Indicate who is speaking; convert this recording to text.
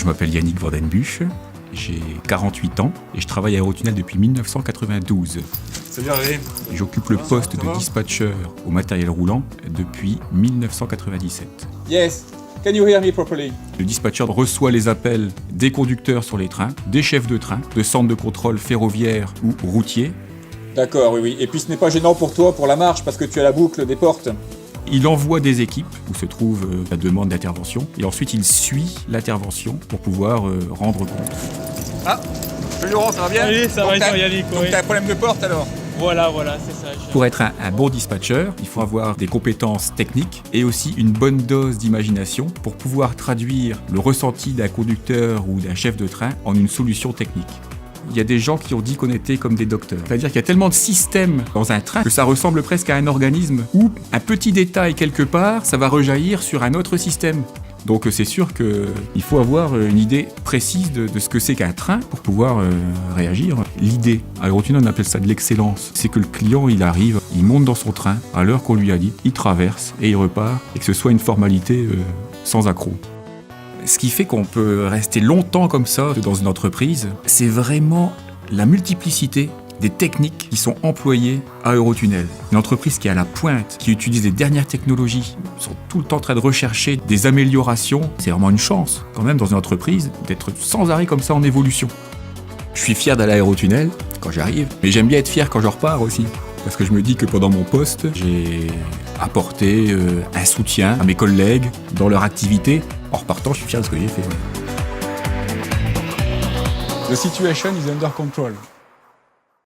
Speaker 1: Je m'appelle Yannick Vandenbusch, j'ai 48 ans et je travaille à Eurotunnel depuis 1992.
Speaker 2: Salut Hervé.
Speaker 1: Et j'occupe le poste de dispatcher au matériel roulant depuis 1997.
Speaker 2: Yes. Can you hear me properly?
Speaker 1: Le dispatcher reçoit les appels des conducteurs sur les trains, des chefs de train, de centres de contrôle ferroviaires ou routiers.
Speaker 2: D'accord, oui. Et puis ce n'est pas gênant pour toi pour la marche parce que tu as la boucle des portes.
Speaker 1: Il envoie des équipes où se trouve la demande d'intervention et ensuite il suit l'intervention pour pouvoir rendre compte.
Speaker 2: Ah, salut Laurent, ça va bien?
Speaker 3: Oui, ça va et toi Yannick?
Speaker 2: Donc t'as un problème de porte alors?
Speaker 3: Voilà, c'est ça.
Speaker 1: Pour être un bon dispatcher, il faut avoir des compétences techniques et aussi une bonne dose d'imagination pour pouvoir traduire le ressenti d'un conducteur ou d'un chef de train en une solution technique. Il y a des gens qui ont dit qu'on était comme des docteurs. C'est-à-dire qu'il y a tellement de systèmes dans un train que ça ressemble presque à un organisme où un petit détail quelque part, ça va rejaillir sur un autre système. Donc c'est sûr qu'il faut avoir une idée précise de ce que c'est qu'un train pour pouvoir réagir. L'idée, à Eurotunnel on appelle ça de l'excellence, c'est que le client il arrive, il monte dans son train à l'heure qu'on lui a dit, il traverse et il repart et que ce soit une formalité sans accroc. Ce qui fait qu'on peut rester longtemps comme ça dans une entreprise, c'est vraiment la multiplicité des techniques qui sont employées à Eurotunnel. Une entreprise qui est à la pointe, qui utilise les dernières technologies, sont tout le temps en train de rechercher des améliorations. C'est vraiment une chance, quand même, dans une entreprise, d'être sans arrêt comme ça en évolution. Je suis fier d'aller à Eurotunnel quand j'arrive, mais j'aime bien être fier quand je repars aussi. Parce que je me dis que pendant mon poste, j'ai apporté un soutien à mes collègues dans leur activité. En repartant, je suis fier de ce que j'ai fait.
Speaker 2: The situation is under control.